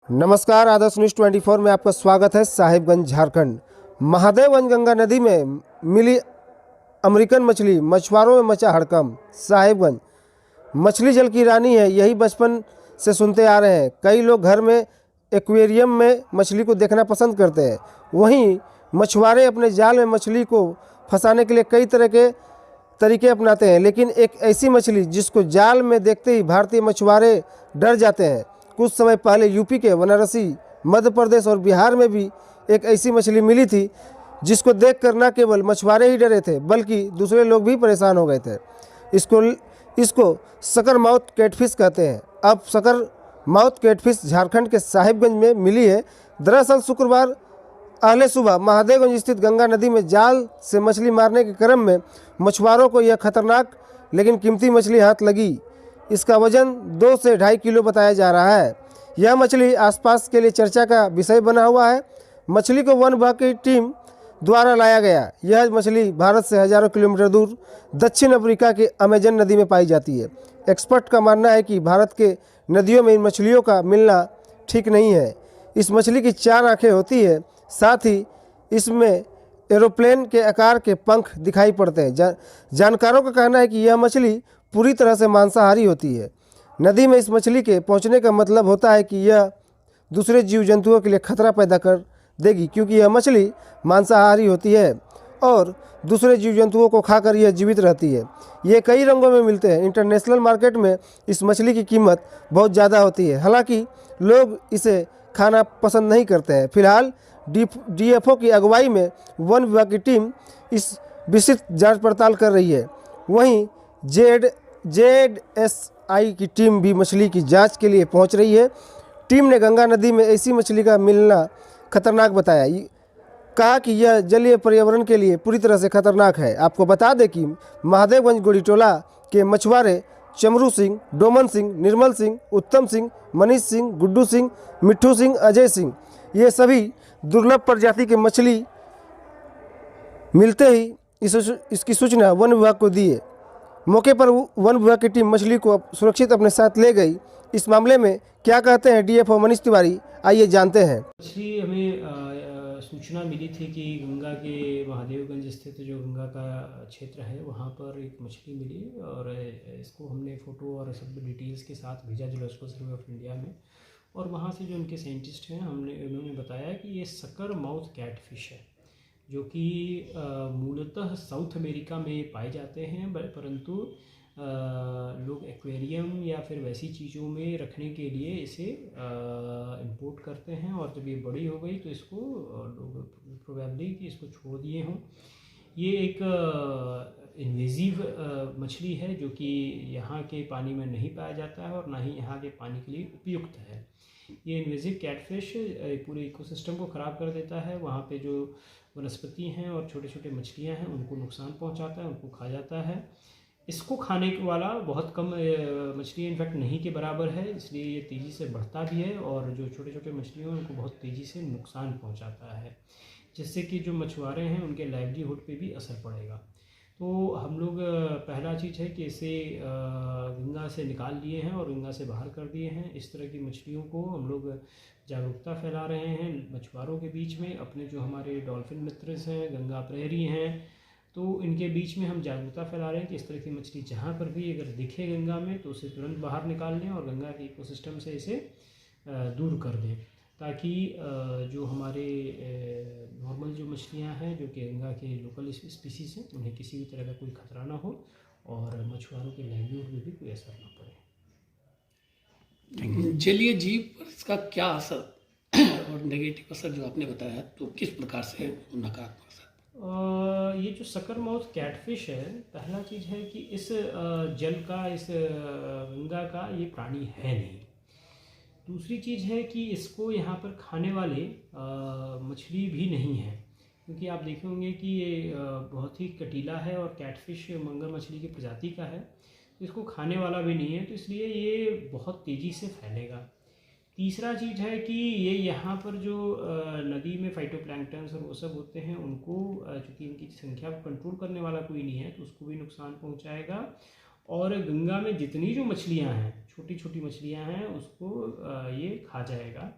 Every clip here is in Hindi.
नमस्कार, आदर्श न्यूज़ 24 में आपका स्वागत है। साहिबगंज झारखंड महादेवगंज गंगा नदी में मिली अमेरिकन मछली, मछुआरों में मचा हड़कंप। साहिबगंज मछली जल की रानी है, यही बचपन से सुनते आ रहे हैं। कई लोग घर में एक्वेरियम में मछली को देखना पसंद करते हैं, वहीं मछुआरे अपने जाल में मछली को फंसाने के लिए कई तरह के तरीके अपनाते हैं। लेकिन एक ऐसी मछली जिसको जाल में देखते ही भारतीय मछुआरे डर जाते हैं। कुछ समय पहले यूपी के बनारसी, मध्य प्रदेश और बिहार में भी एक ऐसी मछली मिली थी जिसको देखकर न केवल मछुआरे ही डरे थे बल्कि दूसरे लोग भी परेशान हो गए थे। इसको सकर माउथ कैटफिश कहते हैं। अब सकर माउथ कैटफिश झारखंड के साहिबगंज में मिली है। दरअसल शुक्रवार अहले सुबह महादेवगंज स्थित गंगा नदी में जाल से मछली मारने के क्रम में मछुआरों को यह खतरनाक लेकिन कीमती मछली हाथ लगी। इसका वजन 2 से 2.5 किलो बताया जा रहा है। यह मछली आसपास के लिए चर्चा का विषय बना हुआ है। मछली को वन विभाग की टीम द्वारा लाया गया। यह मछली भारत से हजारों किलोमीटर दूर दक्षिण अफ्रीका के अमेजन नदी में पाई जाती है। एक्सपर्ट का मानना है कि भारत के नदियों में इन मछलियों का मिलना ठीक नहीं है। इस मछली की 4 आँखें होती है, साथ ही इसमें एरोप्लेन के आकार के पंख दिखाई पड़ते हैं। जानकारों का कहना है कि यह मछली पूरी तरह से मांसाहारी होती है। नदी में इस मछली के पहुंचने का मतलब होता है कि यह दूसरे जीव जंतुओं के लिए खतरा पैदा कर देगी, क्योंकि यह मछली मांसाहारी होती है और दूसरे जीव जंतुओं को खाकर यह जीवित रहती है। ये कई रंगों में मिलते हैं। इंटरनेशनल मार्केट में इस मछली की कीमत बहुत ज़्यादा होती है, हालांकि लोग इसे खाना पसंद नहीं करते हैं। फिलहाल डीएफओ की अगुवाई में वन विभाग की टीम इस विस्तृत जांच पड़ताल कर रही है। वहीं जेडएसआई की टीम भी मछली की जांच के लिए पहुंच रही है। टीम ने गंगा नदी में ऐसी मछली का मिलना खतरनाक बताया, कहा कि यह जलीय पर्यावरण के लिए पूरी तरह से खतरनाक है। आपको बता दें कि महादेवगंज गोड़ीटोला के मछुआरे चमरू सिंह, डोमन सिंह, निर्मल सिंह, उत्तम सिंह, मनीष सिंह, गुड्डू सिंह, मिट्ठू सिंह, अजय सिंह, ये सभी दुर्लभ प्रजाति की मछली मिलते ही इसकी सूचना वन विभाग को दी है। मौके पर वन विभाग की टीम मछली को सुरक्षित अपने साथ ले गई। इस मामले में क्या कहते हैं डीएफओ मनीष तिवारी, आइए जानते हैं। मछली हमें सूचना मिली थी कि गंगा के महादेवगंज स्थित जो गंगा का क्षेत्र है वहाँ पर एक मछली मिली और इसको हमने फ़ोटो और सब डिटेल्स के साथ भेजा जूलॉजिकल सर्वे ऑफ इंडिया में। और वहाँ से जो उनके साइंटिस्ट हैं उन्होंने बताया कि ये सकर माउथ कैटफिश है, जो कि मूलतः साउथ अमेरिका में पाए जाते हैं, परंतु लोग एक्वेरियम या फिर वैसी चीज़ों में रखने के लिए इसे इंपोर्ट करते हैं और जब ये बड़ी हो गई तो इसको लोग प्रोबेबली कि इसको छोड़ दिए हों। ये एक इन्वेजिव मछली है जो कि यहाँ के पानी में नहीं पाया जाता है और ना ही यहाँ के पानी के लिए उपयुक्त है। ये इन्वेजिव कैटफिश पूरे इकोसिस्टम को ख़राब कर देता है। वहाँ पे जो वनस्पति हैं और छोटे छोटे मछलियाँ हैं उनको नुकसान पहुँचाता है, उनको खा जाता है। इसको खाने वाला बहुत कम मछली इनफैक्ट नहीं के बराबर है, इसलिए ये तेज़ी से बढ़ता भी है और जो छोटे छोटे मछलियों हैं उनको बहुत तेज़ी से नुकसान पहुंचाता है, जिससे कि जो मछुआरे हैं उनके लाइवलीहुड पे भी असर पड़ेगा। तो हम लोग पहला चीज़ है कि इसे गंगा से निकाल लिए हैं और गंगा से बाहर कर दिए हैं। इस तरह की मछलियों को हम लोग जागरूकता फैला रहे हैं मछुआरों के बीच में। अपने जो हमारे डॉल्फिन मित्र हैं, गंगा प्रहरी हैं, तो इनके बीच में हम जागरूकता फैला रहे हैं कि इस तरह की मछली जहाँ पर भी अगर दिखे गंगा में तो उसे तुरंत बाहर निकाल लें और गंगा के इकोसिस्टम से इसे दूर कर दें, ताकि जो हमारे नॉर्मल जो मछलियाँ हैं जो कि गंगा के लोकल स्पीसीज़ हैं उन्हें किसी भी तरह का कोई खतरा ना हो और मछुआरों के लाइवलीहुड में भी कोई असर ना पड़े। जलीय जीव पर इसका क्या असर और नेगेटिव असर जो आपने बताया, तो किस प्रकार से नकारात्मक असर? ये जो सकर माउथ कैटफिश है, पहला चीज़ है कि इस जल का, इस गंगा का ये प्राणी है नहीं। दूसरी चीज़ है कि इसको यहाँ पर खाने वाले मछली भी नहीं है, क्योंकि आप देखे होंगे कि ये बहुत ही कटीला है और कैटफिश मंगर मछली की प्रजाति का है, तो इसको खाने वाला भी नहीं है, तो इसलिए ये बहुत तेज़ी से फैलेगा। तीसरा चीज़ है कि ये यहाँ पर जो नदी में फाइटोप्लैंक्टन्स और वो सब होते हैं उनको, चूँकि इनकी संख्या को कंट्रोल करने वाला कोई नहीं है तो उसको भी नुकसान पहुँचाएगा। और गंगा में जितनी जो मछलियाँ हैं, छोटी छोटी मछलियाँ हैं, उसको ये खा जाएगा।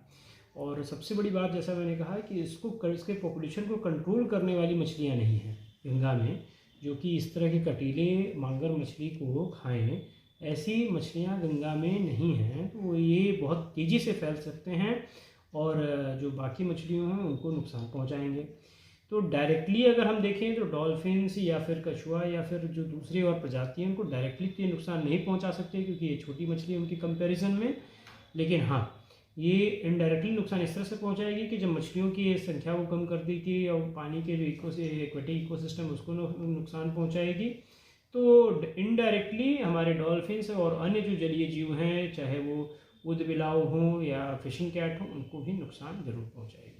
और सबसे बड़ी बात, जैसा मैंने कहा कि इसके पॉपुलेशन को कंट्रोल करने वाली मछलियाँ नहीं हैं गंगा में, जो कि इस तरह के कटीले मांगर मछली को खाएं, ऐसी मछलियाँ गंगा में नहीं हैं। तो ये बहुत तेज़ी से फैल सकते हैं और जो बाकी मछलियों हैं उनको नुकसान पहुंचाएंगे। तो डायरेक्टली अगर हम देखें तो डॉल्फिन्स या फिर कछुआ या फिर जो दूसरी और प्रजाति हैं, उनको डायरेक्टली तो ये नुकसान नहीं पहुंचा सकते क्योंकि ये छोटी मछली है उनकी कंपैरिजन में। लेकिन हाँ, ये इनडायरेक्टली नुकसान इस तरह से पहुंचाएगी कि जब मछलियों की संख्या को कम कर देगी और पानी के जो एक्वेटिक इकोसिस्टम उसको नुकसान पहुंचाएगी। तो इनडायरेक्टली हमारे डॉल्फिन्स और अन्य जो जलीय जीव हैं, चाहे वो ऊदबिलाव हों या फिशिंग कैट हों, उनको भी नुकसान ज़रूर पहुंचाएगी।